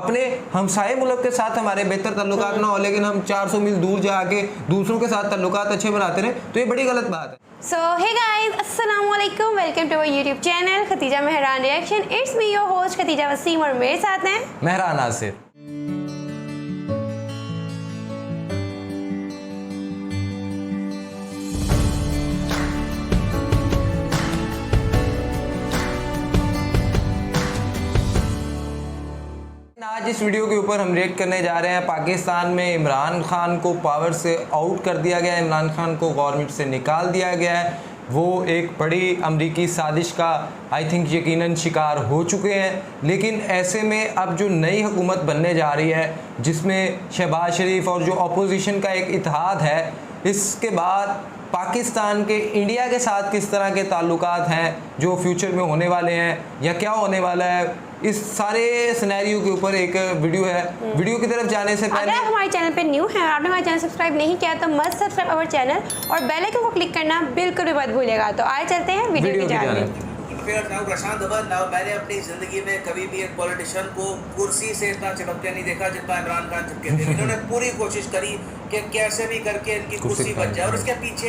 अपने हमसाये मुल्क के साथ हमारे बेहतर ताल्लुकात ना हो, लेकिन हम 400 मील दूर जाके दूसरों के साथ ताल्लुकात अच्छे बनाते रहे, तो ये बड़ी गलत बात है। So hey guys, अस्सलामुअलैकुम, welcome to our YouTube channel Khatija Mehran reaction. It's me your host Khatija Wasim और मेरे साथ हैं मेहरान नासिर। आज इस वीडियो के ऊपर हम रिएक्ट करने जा रहे हैं पाकिस्तान में इमरान खान को पावर से आउट कर दिया गया है, इमरान खान को गवर्नमेंट से निकाल दिया गया है। वो एक बड़ी अमरीकी साजिश का आई थिंक यकीनन शिकार हो चुके हैं। लेकिन ऐसे में अब जो नई हुकूमत बनने जा रही है, जिसमें शहबाज शरीफ और जो अपोजिशन का एक इत्तेहाद है, इसके बाद पाकिस्तान के इंडिया के साथ किस तरह के ताल्लुकात हैं जो फ्यूचर में होने वाले हैं या क्या होने वाला है, इस सारे सिनेरियो के ऊपर एक वीडियो है। वीडियो की तरफ जाने से पहले अगर आप हमारे चैनल पे न्यू हैं और आपने हमारे चैनल सब्सक्राइब नहीं किया तो मस्ट सब्सक्राइब अवर चैनल और बेल आइकन को क्लिक करना बिल्कुल भी मत भूलिएगा। तो आए चलते हैं वीडियो की जानिब। मैंने अपनी जिंदगी में कभी भी एक पॉलिटिशियन को कुर्सी से इतना चिपकते नहीं देखा जितना इमरान खान चिपके थे। इन्होंने पूरी कोशिश करी कि कैसे भी करके इनकी कुर्सी बच जाए, और इसके पीछे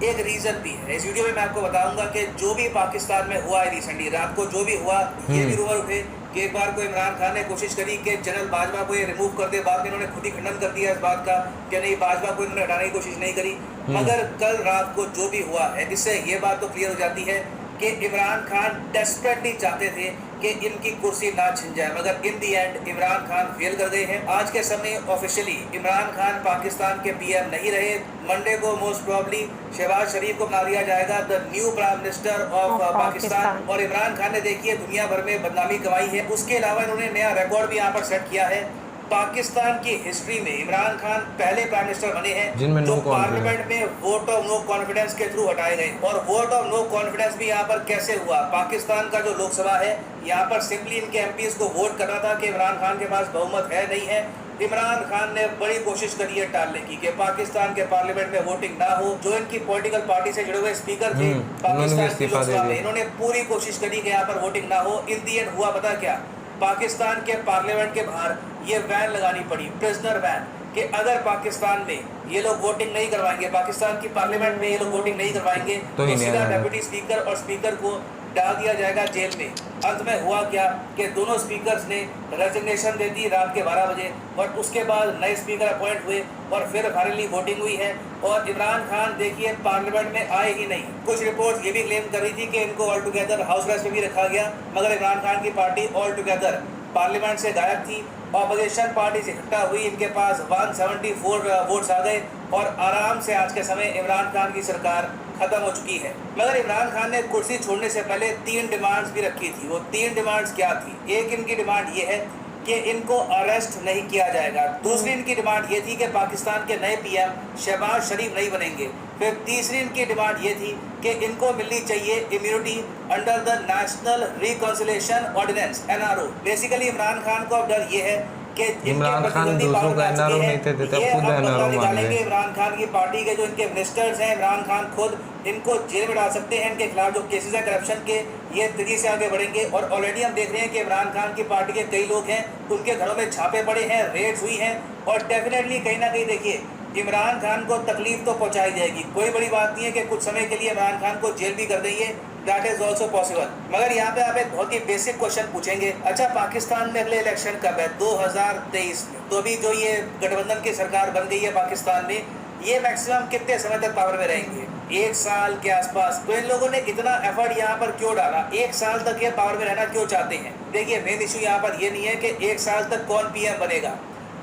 एक रीजन भी है। इस वीडियो में मैं आपको बताऊंगा कि जो भी पाकिस्तान में हुआ है रिसेंटली रात को जो भी हुआ, ये भी रूमर उठे कि एक बार को इमरान खान ने कोशिश करी कि जनरल बाजवा को ये रिमूव कर दे। बाद में इन्होंने खुद ही खंडन कर दिया इस बात का कि नहीं, बाजवा को इन्होंने हटाने की कोशिश नहीं करी। मगर कल रात को जो भी हुआ है, इससे ये बात तो क्लियर हो जाती है कि इमरान खान डेस्परेटली चाहते थे कि इनकी कुर्सी ना छिन जाए, मगर इन दी एंड इमरान खान फेल कर गए हैं। आज के समय ऑफिशियली इमरान खान पाकिस्तान के पीएम नहीं रहे। मंडे को मोस्ट प्रॉब्ली शहबाज शरीफ को बना दिया जाएगा the new prime minister of Pakistan. और इमरान खान ने देखिए दुनिया भर में बदनामी कमाई है। उसके अलावा इन्होंने नया रिकॉर्ड भी यहाँ पर सेट किया है। पाकिस्तान की हिस्ट्री में इमरान खान पहले प्राइम मिनिस्टर बने हैं जो पार्लियामेंट में वोट ऑफ नो कॉन्फिडेंस के थ्रू हटाए गए। और वोट ऑफ नो कॉन्फिडेंस भी यहाँ पर कैसे हुआ? पाकिस्तान का जो लोकसभा है, यहाँ पर सिंपली इनके एमपीज को वोट करना था कि इमरान खान के पास बहुमत है नहीं है। इमरान खान ने बड़ी कोशिश करी है टालने की कि पाकिस्तान के पार्लियामेंट में वोटिंग ना हो। जो इनकी पॉलिटिकल पार्टी से जुड़े हुए स्पीकर थे पाकिस्तान की लोकसभा में, इन्होंने पूरी कोशिश करी कि यहाँ पर वोटिंग ना हो। इन दी एंड हुआ पता क्या? पाकिस्तान के पार्लियामेंट के बाहर ये वैन लगानी पड़ी, प्रिजनर वैन, कि अगर पाकिस्तान में ये लोग वोटिंग नहीं करवाएंगे, पाकिस्तान की पार्लियामेंट में ये लोग वोटिंग नहीं करवाएंगे तो सीधा डेप्यूटी स्पीकर और स्पीकर को डाल दिया जाएगा जेल में। अंत में हुआ क्या कि दोनों स्पीकर्स ने रेजिग्नेशन दे दी रात के 12 बजे, और उसके बाद नए स्पीकर अपॉइंट हुए और फिर फाइनली वोटिंग हुई है। और इमरान खान देखिए पार्लियामेंट में आए ही नहीं। कुछ रिपोर्ट्स ये भी क्लेम कर रही थी कि इनको ऑल टुगेदर हाउस अरेस्ट में भी रखा गया, मगर इमरान खान की पार्टी ऑल टुगेदर पार्लियामेंट से गायब थी। ऑपोजिशन पार्टी से इकट्ठा हुई, इनके पास 174 वोट्स आ गए और आराम से आज के समय इमरान खान की सरकार खत्म हो चुकी है। मगर इमरान खान ने कुर्सी छोड़ने से पहले 3 डिमांड्स भी रखी थी। वो 3 डिमांड्स क्या थी? एक इनकी डिमांड ये है कि इनको अरेस्ट नहीं किया जाएगा। दूसरी इनकी डिमांड ये थी कि पाकिस्तान के नए पीएम शहबाज शरीफ नहीं बनेंगे। फिर तीसरी इनकी डिमांड ये थी कि इनको मिलनी चाहिए immunity under the National Reconciliation Ordinance NRO। Basically Imran Khan को अब डर ये है कि इमरान खान दूसरों को NRO नहीं देते, खुद NRO निकालेंगे। इमरान खान की पार्टी के जो इनके मिनिस्टर्स हैं, इमरान खान खुद इनको जेल में डाल सकते हैं। इनके खिलाफ जो केसेस हैं करप्शन के, ये तेजी से आगे बढ़ेंगे। और ऑलरेडी हम देख रहे हैं कि इमरान खान की पार्टी के कई लोग हैं, उनके घरों में छापे पड़े हैं, रेड्स हुई हैं, और डेफिनेटली कहीं ना कहीं देखिए इमरान खान को तकलीफ तो पहुंचाई जाएगी। कोई बड़ी बात नहीं है कि कुछ समय के लिए इमरान खान को जेल भी कर देंगे, दैट इज ऑल्सो पॉसिबल। मगर यहाँ पे आप एक बहुत ही बेसिक क्वेश्चन पूछेंगे, अच्छा पाकिस्तान में अगले इलेक्शन कब है? 2023 में। तो अभी जो ये गठबंधन की सरकार बन गई है पाकिस्तान में, ये मैक्सिमम कितने समय तक पावर में रहेंगे? 1 साल के आसपास। तो इन लोगों ने इतना एफर्ट यहाँ पर क्यों डाला? 1 साल तक ये पावर में रहना क्यों चाहते हैं? देखिए मेन इशू यहाँ पर ये नहीं है कि 1 साल तक कौन पीएम बनेगा।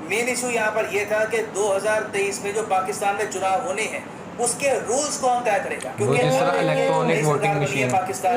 मेन इशू यहाँ पर यह था कि 2023 में जो पाकिस्तान में चुनाव होने हैं उसके रूल्स कौन तय करेगा? क्योंकि electronic voting machine Pakistan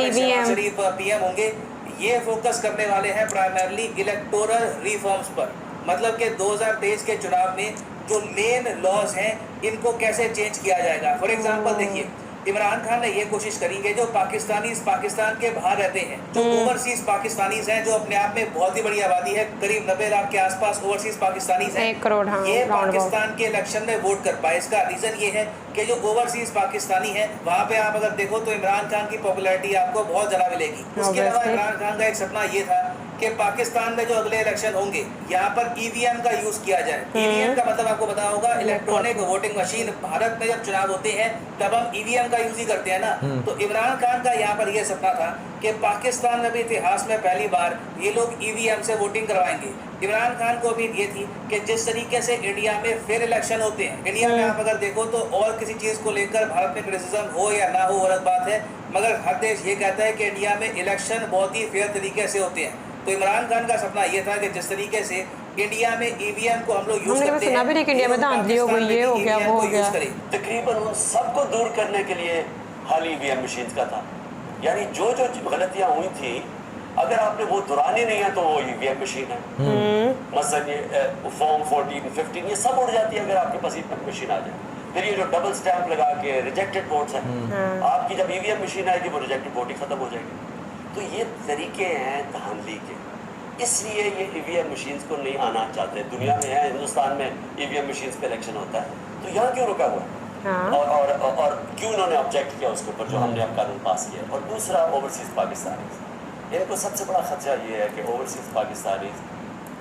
EVM शरीफ पीएम होंगे। ये फोकस करने वाले हैं प्राइमरली इलेक्टोरल रिफॉर्म्स पर। मतलब कि 2023 के चुनाव में जो मेन लॉज हैं इनको कैसे चेंज किया जाएगा। फॉर एग्जांपल देखिए इमरान खान ने ये कोशिश करी कि जो पाकिस्तानीज पाकिस्तान के बाहर रहते हैं, जो ओवरसीज पाकिस्तानीज हैं, जो अपने आप में बहुत ही बड़ी आबादी है, करीब 90 लाख के आसपास ओवरसीज पाकिस्तानीज हैं, 1 करोड़, हाँ, ये पाकिस्तान के इलेक्शन में वोट कर पाए। इसका रीजन ये है कि जो ओवरसीज पाकिस्तानी है वहाँ पे आप अगर देखो तो इमरान खान की पॉपुलैरिटी आपको बहुत ज़्यादा मिलेगी। उसके अलावा इमरान खान का एक सपना ये था कि कि पाकिस्तान में जो अगले इलेक्शन होंगे यहाँ पर ईवीएम का यूज किया जाए। ईवीएम का मतलब आपको पता होगा इलेक्ट्रॉनिक वोटिंग मशीन। भारत में जब चुनाव होते हैं तब हम ईवीएम का यूज ही करते हैं ना। तो इमरान खान का यहाँ पर यह सपना था कि पाकिस्तान में भी इतिहास में पहली बार ये लोग ईवीएम से वोटिंग करवाएंगे। इमरान खान को उम्मीद ये थी कि जिस तरीके से इंडिया में फिर इलेक्शन होते हैं, इंडिया में आप अगर देखो तो और किसी चीज़ को लेकर भारत में क्रिटिसिज्म हो या ना हो अलग बात है, मगर हर देश ये कहता है कि इंडिया में इलेक्शन बहुत ही फेयर तरीके से होते हैं। तो इमरान खान का सपना ये था कि जिस तरीके से इंडिया में ईवीएम को हम लोग यूज करते हैं, भी इंडिया में धांधली हो गई, ये हो गया, वो हो गया। तकरीबन उन सबको दूर करने के लिए हाल ईवीएम मशीन का था। यानी जो जो गलतियां हुई थी, अगर आपने वो दुरानी नहीं है तो वो ईवीएम मशीन है। मसलन ये फॉर्म 14, 15 ये सब उड़ जाती है अगर आपके पास ईवीएम मशीन आ जाए। फिर ये जो डबल स्टैंप लगा के रिजेक्टेड वोट्स हैं, आपकी जब ईवीएम मशीन आएगी वो रिजेक्टेड वोट ही खत्म हो जाएगी। तो ये तरीके हैं धांधली के, इसलिए ये ईवीएम मशीन्स को नहीं आना चाहते। दुनिया में है, हिंदुस्तान में ईवीएम मशीन्स पे इलेक्शन होता है, तो यहाँ क्यों रुका हुआ है? और क्यों उन्होंने ऑब्जेक्ट किया उसके ऊपर जो हमने अब कानून पास किया। और दूसरा, ओवरसीज पाकिस्तानी, इनको सबसे बड़ा खदशा ये है कि ओवरसीज पाकिस्तानी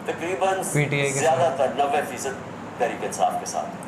तकरीबन ज़्यादातर 90% तहरीक इंसाफ के साथ,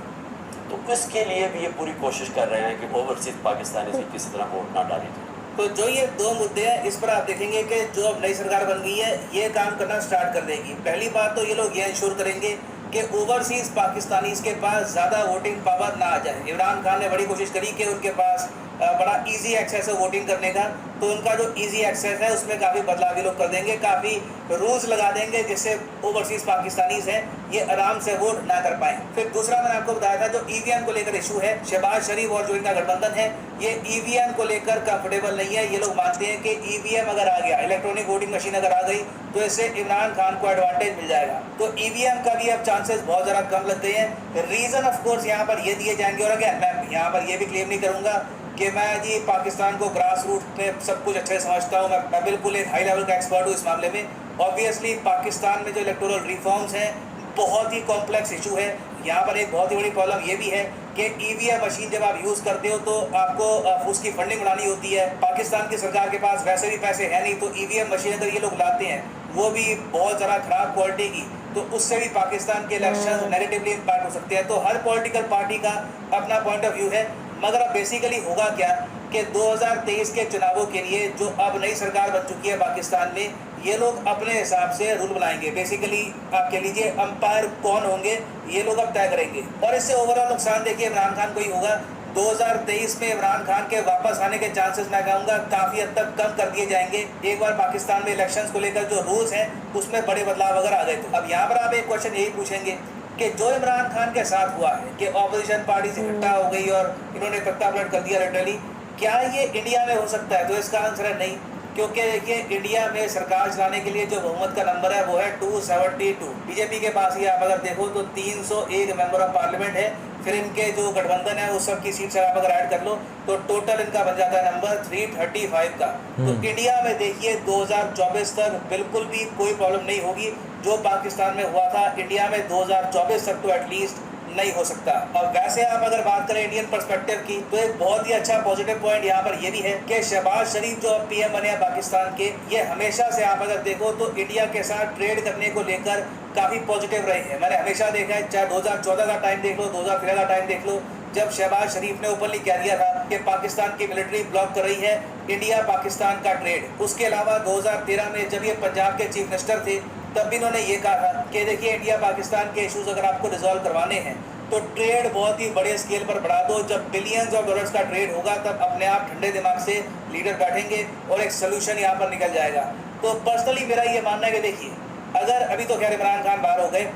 तो इसके लिए भी ये पूरी कोशिश कर रहे हैं कि ओवरसीज पाकिस्तानी से किसी तरह वोट ना डाली जाए। तो जो ये दो मुद्दे हैं, इस पर आप देखेंगे कि जो अब नई सरकार बन गई है ये काम करना स्टार्ट कर देगी। पहली बात तो ये लोग ये इंश्योर करेंगे कि ओवरसीज पाकिस्तानीज के पास ज़्यादा वोटिंग पावर ना आ जाए। इमरान खान ने बड़ी कोशिश करी कि उनके पास बड़ा इजी एक्सेस है वोटिंग करने का, तो उनका जो इजी एक्सेस है उसमें काफ़ी बदलाव ये लोग कर देंगे, काफ़ी रूल्स लगा देंगे जिससे ओवरसीज पाकिस्तानीज हैं ये आराम से वोट ना कर पाएँ। फिर दूसरा मैंने आपको बताया था जो ईवीएम को लेकर इशू है, शहबाज शरीफ और जो इनका गठबंधन है ये ईवीएम को लेकर कंफर्टेबल नहीं है। ये लोग मानते हैं कि ईवीएम अगर आ गया, इलेक्ट्रॉनिक वोटिंग मशीन अगर आ गई, तो इससे इमरान खान को एडवांटेज मिल जाएगा। तो ईवीएम का भी अब चांसेस बहुत ज़्यादा कम लगते हैं। रीज़न ऑफ कोर्स यहाँ पर ये दिए जाएंगे। और क्या मैं यहाँ पर ये भी क्लेम नहीं करूँगा कि मैं जी पाकिस्तान को ग्रास रूट में सब कुछ अच्छे समझता हूँ, मैं बिल्कुल एक हाई लेवल का एक्सपर्ट हूँ इस मामले में। ऑब्वियसली पाकिस्तान में जो इलेक्टोरल रिफॉर्म्स हैं बहुत ही कॉम्प्लेक्स इशू है। यहाँ पर एक बहुत ही बड़ी प्रॉब्लम ये भी है कि ईवीएम मशीन जब आप यूज़ करते हो तो आपको उसकी फंडिंग बनानी होती है। पाकिस्तान की सरकार के पास वैसे भी पैसे हैं नहीं, तो ईवीएम मशीन अगर ये लोग लाते हैं वो भी बहुत ज़्यादा ख़राब क्वालिटी की, तो उससे भी पाकिस्तान के इलेक्शन नेगेटिवली इम्पैक्ट हो सकते हैं। तो हर पॉलिटिकल पार्टी का अपना पॉइंट ऑफ व्यू है, मगर अब बेसिकली होगा क्या कि 2023 के चुनावों के लिए जो अब नई सरकार बन चुकी है पाकिस्तान में, ये लोग अपने हिसाब से रूल बनाएंगे। बेसिकली आप कह लीजिए अंपायर कौन होंगे ये लोग अब तय करेंगे। और इससे ओवरऑल नुकसान देखिए इमरान खान को ही होगा। 2023 में इमरान खान के वापस आने के चांसेस मैं कहूँगा काफ़ी हद तक कम कर दिए जाएंगे। एक बार पाकिस्तान में इलेक्शंस को लेकर जो रूल्स हैं उसमें बड़े बदलाव अगर आ गए तो। अब यहाँ पर आप एक क्वेश्चन यही पूछेंगे कि जो इमरान खान के साथ हुआ है कि ऑपोजिशन पार्टी से इकट्ठा हो गई और इन्होंने तख्ता पलट कर दिया लिटरली, क्या ये इंडिया में हो सकता है? तो इसका आंसर है नहीं, क्योंकि देखिए इंडिया में सरकार चलाने के लिए जो बहुमत का नंबर है वो है 272। बीजेपी के पास ही आप अगर देखो तो 301 मेंबर ऑफ पार्लियामेंट है। फिर इनके जो गठबंधन है उस सब की सीट आप अगर ऐड कर लो तो टोटल इनका बन जाता है नंबर 335 का। तो इंडिया में देखिए 2024 तक बिल्कुल भी कोई प्रॉब्लम नहीं होगी। जो पाकिस्तान में हुआ था इंडिया में 2024 तक तो एटलीस्ट नहीं हो सकता। और वैसे आप अगर बात करें इंडियन पर्सपेक्टिव की, तो एक बहुत ही अच्छा पॉजिटिव पॉइंट यहाँ पर ये भी है कि शहबाज शरीफ जो पीएम बने हैं पाकिस्तान के, ये हमेशा से आप अगर देखो तो इंडिया के साथ ट्रेड करने को लेकर काफ़ी पॉजिटिव रहे हैं। मैंने हमेशा देखा है, चाहे 2014 का टाइम देख लो, 2013 का टाइम देख लो, जब शहबाज शरीफ ने ओपनली कह दिया था कि पाकिस्तान की मिलिट्री ब्लॉक कर रही है इंडिया पाकिस्तान का ट्रेड। उसके अलावा 2013 में जब ये पंजाब के चीफ मिनिस्टर थे तब भी इन्होंने ये कहा था कि देखिए इंडिया पाकिस्तान के इश्यूज अगर आपको रिजॉल्व करवाने हैं तो ट्रेड बहुत ही बड़े स्केल पर बढ़ा दो। जब बिलियंस ऑफ डॉलर्स का ट्रेड होगा तब अपने आप ठंडे दिमाग से लीडर बैठेंगे और एक सोल्यूशन यहाँ पर निकल जाएगा। तो पर्सनली मेरा ये मानना है कि देखिए अगर अभी तो खैर इमरान खान बाहर हो गए,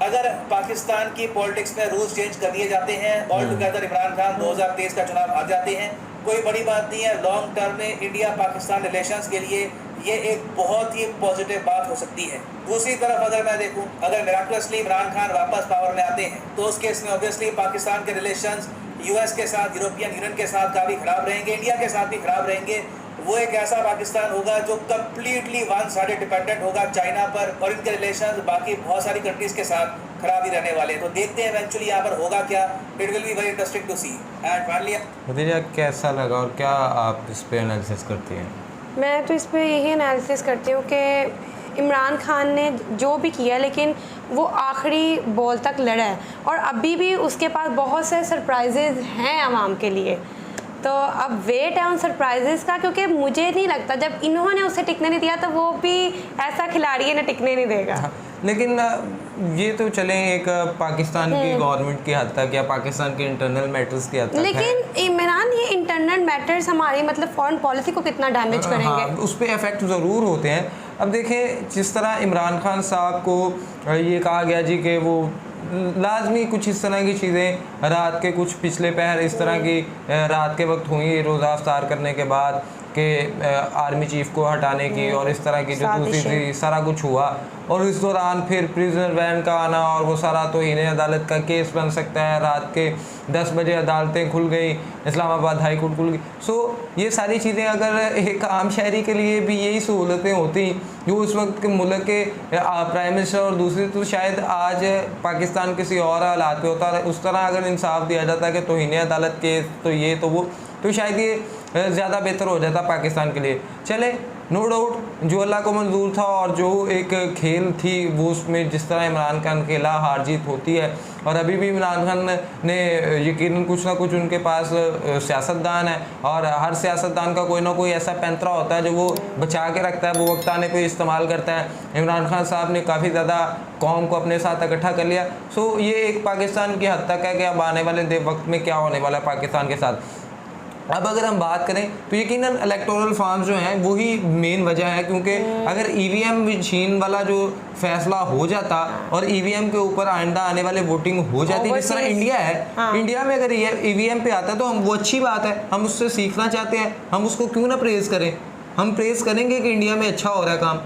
अगर पाकिस्तान की पॉलिटिक्स में रूल्स चेंज कर दिए जाते हैं ऑल टुगेदर इमरान खान 2023 का चुनाव हार जाते हैं, कोई बड़ी बात नहीं है। लॉन्ग टर्म में इंडिया पाकिस्तान रिलेशंस के लिए ये एक बहुत ही पॉजिटिव बात हो सकती है। दूसरी तरफ अगर मैं देखूं, अगर मिराकुलसली इमरान खान वापस पावर में आते हैं तो उस केस में ऑब्वियसली पाकिस्तान के रिलेशंस यूएस के साथ, यूरोपियन यूनियन के साथ काफ़ी खराब रहेंगे, इंडिया के साथ भी खराब रहेंगे। वो एक ऐसा पाकिस्तान होगा जो कम्प्लीटली वन साइडेड डिपेंडेंट होगा चाइना पर, और इनके रिलेशन बाकी बहुत सारी कंट्रीज़ के साथ खराब ही रहने वाले हैं। तो देखते हैं इवेंचुअली यहाँ पर होगा क्या। It will be very interesting to see. And finally भतीजा कैसा लगा और क्या आप इस पर एनालिसिस करती हैं? मैं तो इस पर यही एनालिसिस करती हूँ कि इमरान खान ने जो भी किया, लेकिन वो आखिरी बॉल तक लड़ा है और अभी भी उसके पास बहुत से सरप्राइजेज़ हैं आवाम के लिए। तो अब वेट है उन सरप्राइजेज़ का, क्योंकि मुझे नहीं लगता जब इन्होंने उसे टिकने नहीं दिया तो वो भी ऐसा खिलाड़ी है ना टिकने नहीं देगा। लेकिन ये तो चले एक पाकिस्तान की गवर्नमेंट की हद तक या पाकिस्तान के इंटरनल मैटर्स की हद तक, लेकिन इमरान ये इंटरनल मैटर्स हमारी मतलब फॉरेन पॉलिसी को कितना डैमेज करेंगे? हाँ, उस पर इफेक्ट ज़रूर होते हैं। अब देखें जिस तरह इमरान खान साहब को ये कहा गया जी कि वो लाजमी कुछ इस तरह की चीज़ें रात के कुछ पिछले पहर इस तरह की रात के वक्त हुई रोज़ा अफ्तार करने के बाद कि आर्मी चीफ को हटाने की और इस तरह की जो दूसरी थी सारा कुछ हुआ, और इस दौरान फिर प्रिजनर वैन का आना और वो सारा तौहीन अदालत का केस बन सकता है। रात के 10 बजे अदालतें खुल गई, इस्लामाबाद हाई कोर्ट खुल गई। सो ये सारी चीज़ें अगर एक आम शहरी के लिए भी यही सहूलतें होती जो उस वक्त के मुल्क के प्राइम मिनिस्टर और दूसरी, तो शायद आज पाकिस्तान किसी और हालात पे होता। उस तरह अगर इंसाफ दिया जाता कि तौहीन अदालत केस तो ये तो वो, तो शायद ये ज़्यादा बेहतर हो जाता पाकिस्तान के लिए। चले नो डाउट जो अल्लाह को मंजूर था और जो एक खेल थी वो उसमें जिस तरह इमरान खान खेला हार जीत होती है, और अभी भी इमरान खान ने यकीनन कुछ ना कुछ उनके पास सियासतदान है और हर सियासतदान का कोई ना कोई ऐसा पैंतरा होता है जो वो बचा के रखता है, वो वक्त आने पे इस्तेमाल करता है। इमरान खान साहब ने काफ़ी ज़्यादा कौम को अपने साथ इकट्ठा कर लिया। सो ये एक पाकिस्तान की हद तक है कि अब आने वाले वक्त में क्या होने वाला है पाकिस्तान के साथ। अब अगर हम बात करें तो यकीनन इलेक्टोरल फॉर्म्स जो हैं वही मेन वजह है, क्योंकि अगर ईवीएम मशीन वाला जो फैसला हो जाता और ईवीएम के ऊपर आइंदा आने वाले वोटिंग हो जाती जिस तरह इंडिया है, हाँ। इंडिया में अगर ये ईवीएम पे आता तो हम वो अच्छी बात है, हम उससे सीखना चाहते हैं, हम उसको क्यों ना प्रेज़ करें, हम प्रेज़ करेंगे कि इंडिया में अच्छा हो रहा है काम।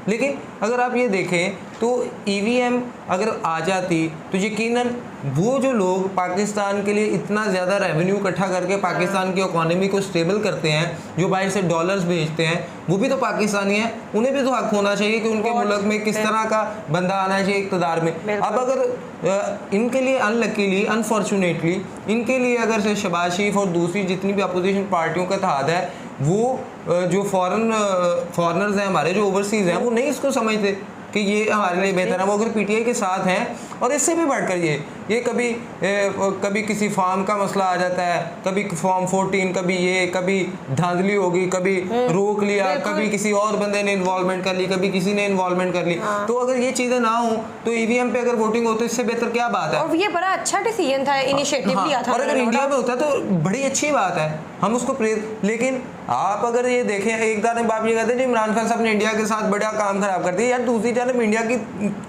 लेकिन अगर आप ये देखें तो ईवीएम अगर आ जाती तो यकीनन वो जो लोग पाकिस्तान के लिए इतना ज़्यादा रेवेन्यू इकट्ठा करके पाकिस्तान की इकोनॉमी को स्टेबल करते हैं, जो बाहर से डॉलर्स भेजते हैं, वो भी तो पाकिस्तानी हैं, उन्हें भी तो हक होना चाहिए कि उनके मुल्क में किस तरह का बंदा आना चाहिए इक़्तिदार में। अब अगर इनके लिए अनलकीली अनफॉर्चुनेटली इनके लिए अगर से शहबाज शरीफ और दूसरी जितनी भी अपोजिशन पार्टियों का इत्तेहाद है, वो जो फॉरेनर्स हैं हमारे जो ओवरसीज़ हैं वो नहीं इसको समझते कि ये हमारे लिए बेहतर है, वो अगर पीटीआई के साथ हैं। और इससे भी बढ़कर ये कभी किसी फॉर्म का मसला आ जाता है, कभी फॉर्म 14, कभी धांधली होगी, कभी रोक लिया, कभी किसी और बंदे ने इन्वॉल्वमेंट कर ली, कभी किसी ने इन्वॉल्वमेंट कर ली। तो अगर ये चीज़ें ना हो तो ईवीएम पे अगर वोटिंग हो तो इससे बेहतर क्या बात है। और ये बड़ा अच्छा डिसीजन था, इनिशिएटिव लिया था। और अगर इंडिया में होता तो बड़ी अच्छी बात है, हम उसको प्रेज। लेकिन आप अगर ये देखें, एक तरफ आप ये कहते हैं इमरान खान साहब ने इंडिया के साथ बड़ा काम खराब कर दिया, यार दूसरी तरफ इंडिया की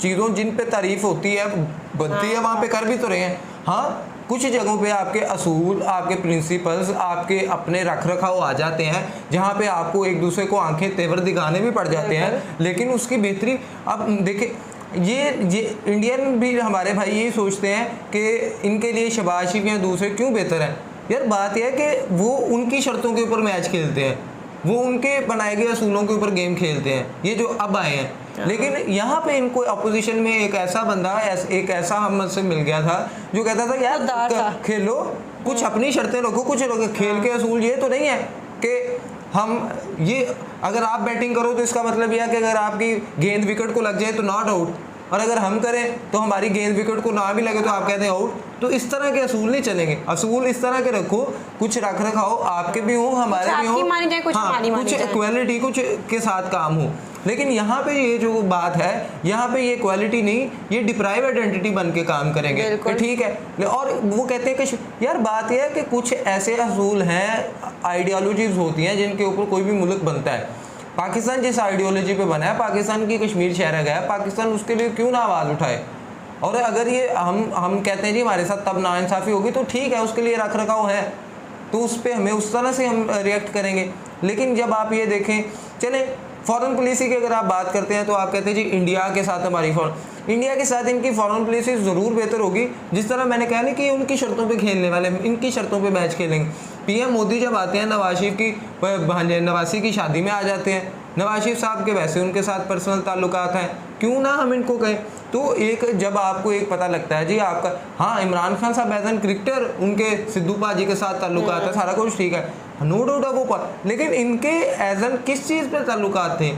चीज़ों जिन पे तारीफ होती है बनती है वहाँ पे कर भी तो रहे हैं। हाँ, कुछ जगहों पे आपके असूल, आपके प्रिंसिपल्स, आपके अपने रख रखाव आ जाते हैं जहाँ पे आपको एक दूसरे को आंखें तेवर दिखाने भी पड़ जाते हैं, लेकिन उसकी बेहतरी अब देखें। ये इंडियन भी हमारे भाई ये सोचते हैं कि इनके लिए शहबाज शरीफ या दूसरे क्यों बेहतर हैं। यार बात यह है कि वो उनकी शर्तों के ऊपर मैच खेलते हैं, वो उनके बनाए गए असूलों के ऊपर गेम खेलते हैं, ये जो अब आए हैं। लेकिन यहाँ पे इनको अपोजिशन में एक ऐसा बंदा एक ऐसा हम से मिल गया था जो कहता था यार खेलो, कुछ अपनी शर्तें रखो, कुछ खेल के असूल ये तो नहीं है कि हम ये अगर आप बैटिंग करो तो इसका मतलब यह है कि अगर आपकी गेंद विकेट को लग जाए तो नॉट आउट, और अगर हम करें तो हमारी गेंद विकेट को ना भी लगे तो आप कहते हैं आउट। तो इस तरह के असूल नहीं चलेंगे, असूल इस तरह के रखो, कुछ रख रखाओ आपके भी हो हमारे भी हो, कुछ इक्वालिटी कुछ के साथ काम हो। लेकिन यहाँ पे ये जो बात है, यहाँ पे ये क्वालिटी नहीं, ये डिप्राइव आइडेंटिटी बन के काम करेंगे कि ठीक है। और वो कहते हैं कि यार बात यह है कि कुछ ऐसे असूल हैं, आइडियोलॉजीज होती हैं जिनके ऊपर कोई भी मुल्क बनता है। पाकिस्तान जिस आइडियोलॉजी पे बना है, पाकिस्तान की कश्मीर शहर गया, पाकिस्तान उसके लिए क्यों ना आवाज़ उठाए। और अगर ये हम कहते हैं जी हमारे साथ तब नाइंसाफ़ी होगी तो ठीक है, उसके लिए रख रखाव है तो उस पर हमें उस तरह से हम रिएक्ट करेंगे। लेकिन जब आप ये देखें, चले फॉरेन पॉलिसी की अगर आप बात करते हैं तो आप कहते हैं जी इंडिया के साथ हमारी इंडिया के साथ इनकी फॉरेन पॉलिसी ज़रूर बेहतर होगी। जिस तरह मैंने कहा ना कि उनकी शर्तों पे खेलने वाले, इनकी शर्तों पे मैच खेलेंगे। पीएम मोदी जब आते हैं नवाज शरीफ की नवासी की शादी में आ जाते हैं, नवाज शरीफ साहब के वैसे उनके साथ पर्सनल ताल्लुकात हैं, क्यों ना हम इनको कहें। तो एक जब आपको एक पता लगता है जी आपका, हाँ इमरान खान साहब एज एन क्रिकेटर उनके सिद्धू पाजी के साथ ताल्लुकात है, सारा कुछ ठीक है, नो डाउट है वो पर, लेकिन इनके एज एन किस चीज़ पे ताल्लुकात थे,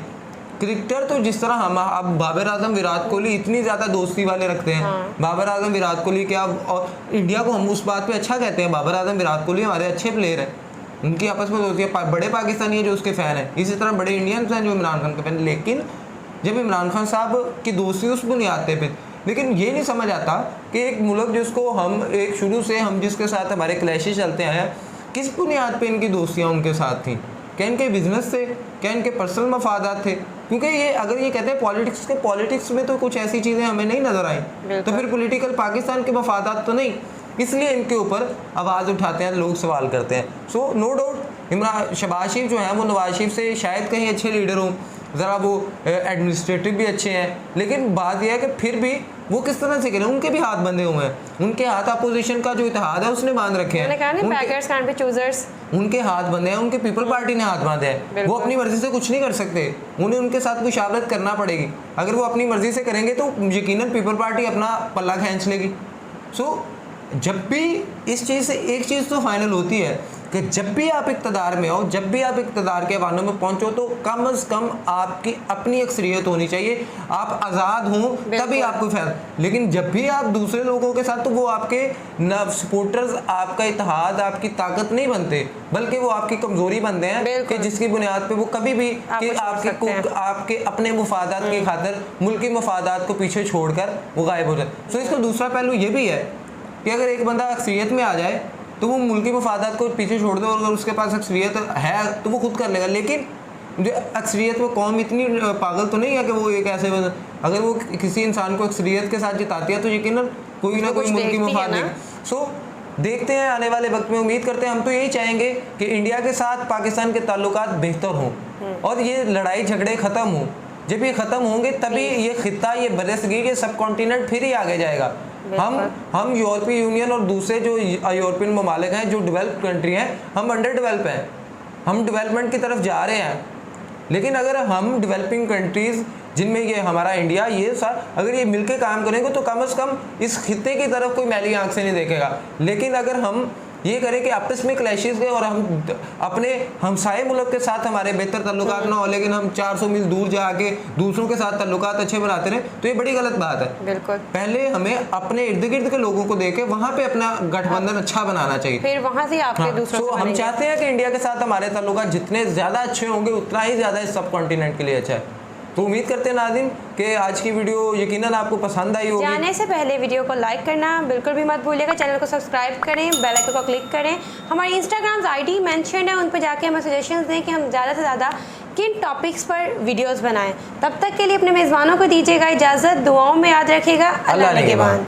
क्रिकेटर तो जिस तरह हम अब बाबर आजम विराट कोहली इतनी ज़्यादा दोस्ती वाले रखते हैं। बाबर आजम विराट कोहली क्या, और इंडिया को हम उस बात पे अच्छा कहते हैं, बाबर आजम विराट कोहली हमारे अच्छे प्लेयर हैं, उनकी आपस में दोस्ती है। बड़े पाकिस्तानी हैं जो उसके फ़ैन हैं, इसी तरह बड़े इंडियंस हैं जो इमरान खान के फ़ैन। लेकिन जब इमरान खान साहब की दोस्ती उस बुनियाद पे, लेकिन ये नहीं समझ आता कि एक मुल्क जिसको हम एक शुरू से हम जिसके साथ हमारे क्लैशेस चलते हैं, किस बुनियाद पे इनकी दोस्तियाँ उनके साथ थी? क्या इनके बिजनेस थे? क्या इनके पर्सनल मफादात थे? क्योंकि ये अगर ये कहते हैं पॉलिटिक्स में तो कुछ ऐसी चीज़ें हमें नहीं नज़र आई, तो फिर पॉलिटिकल पाकिस्तान के मफादात तो नहीं, इसलिए इनके ऊपर आवाज़ उठाते हैं, लोग सवाल करते हैं। सो नो डाउट शहबाज शरीफ जो है वो नवाज शरीफ से शायद कहीं अच्छे लीडर हों, ज़रा वो एडमिनिस्ट्रेटिव भी अच्छे हैं, लेकिन बात यह है कि फिर भी वो किस तरह से करें, उनके भी हाथ बंधे हुए हैं, उनके हाथ अपोजिशन का जो इत्तेहाद है उसने बांध रखे हैं, उनके हाथ बंधे हैं, उनके पीपल पार्टी ने हाथ बांधे हैं, वो अपनी मर्जी से कुछ नहीं कर सकते, उन्हें उनके साथ मुशावरत करना पड़ेगी। अगर वो अपनी मर्जी से करेंगे तो यकीनन पीपल पार्टी अपना पल्ला खींच लेगी। सो जब भी इस चीज़ से एक चीज़ तो फाइनल होती है कि जब भी आप इक़्तिदार में हो, जब भी आप इक़्तिदार के ऐवानों में पहुंचो, तो कम अज़ कम आपकी अपनी अक्सरियत होनी चाहिए, आप आज़ाद हों तभी आपको फ़ायदा। लेकिन जब भी आप दूसरे लोगों के साथ, तो वो आपके सपोर्टर्स, आपका इत्तेहाद, आपकी ताकत नहीं बनते, बल्कि वो आपकी कमज़ोरी बनते हैं कि जिसकी बुनियाद पर वो कभी भी कि आपके अपने मुफादात की खातिर मुल्की मुफादात को पीछे छोड़कर वो गायब हो जाए। सो इसका दूसरा पहलू ये भी है कि अगर एक बंदा अक्सरियत में आ जाए तो वो मुल्की मफादात को पीछे छोड़ दो, और अगर उसके पास अक्सरियत है तो वो खुद कर लेगा। लेकिन जो अक्सरियत वो कौम इतनी पागल तो नहीं है कि वो एक ऐसे, अगर वो किसी इंसान को अक्सरियत के साथ जिताती है तो यकीनन कोई ना कोई मुल्की मफाद नहीं। सो देखते हैं आने वाले वक्त में, उम्मीद करते हैं, हम तो यही चाहेंगे कि इंडिया के साथ पाकिस्तान के ताल्लुकात बेहतर हों और ये लड़ाई झगड़े ख़त्म हों। जब ये ख़त्म होंगे तभी ये खित्ता, ये बरसगीर, ये सब कॉन्टिनेंट फिर ही आगे जाएगा। हम यूरोपीय यूनियन और दूसरे जो यूरोपियन ममालिक हैं, जो डेवलप्ड कंट्री हैं, हम अंडर डेवलप हैं, हम डेवलपमेंट की तरफ जा रहे हैं। लेकिन अगर हम डेवलपिंग कंट्रीज़ जिनमें ये हमारा इंडिया, ये अगर ये मिलके काम करेंगे तो कम से कम इस खित्ते की तरफ कोई मैली आंख से नहीं देखेगा। लेकिन अगर हम ये करें कि आपस में क्लैशेस गए और हम अपने हमसाये मुल्क के साथ हमारे बेहतर ताल्लुकात ना हो, लेकिन हम 400 मील दूर जाके दूसरों के साथ ताल्लुकात अच्छे बनाते रहे, तो ये बड़ी गलत बात है। बिल्कुल, पहले हमें अपने इर्द गिर्द के लोगों को देके वहाँ पे अपना गठबंधन अच्छा बनाना चाहिए, फिर वहाँ से आपके दूसरों को हम चाहते हैं कि इंडिया के साथ हमारे ताल्लुकात जितने ज़्यादा अच्छे होंगे उतना ही ज़्यादा इस सब कॉन्टिनेंट के लिए अच्छा है। तो उम्मीद करते हैं नाज़रीन कि आज की वीडियो यकीनन आपको पसंद आई होगी। जाने से पहले वीडियो को लाइक करना बिल्कुल भी मत भूलिएगा, चैनल को सब्सक्राइब करें, बेल आइकन को क्लिक करें, हमारी इंस्टाग्राम आईडी मेंशन है, उन पर जाके हमें सजेशंस दें कि हम ज़्यादा से ज़्यादा किन टॉपिक्स पर वीडियोस बनाएं। तब तक के लिए अपने मेज़बानों को दीजिएगा इजाज़त, दुआओं में याद रखिएगा। अल्लाह निगहबान।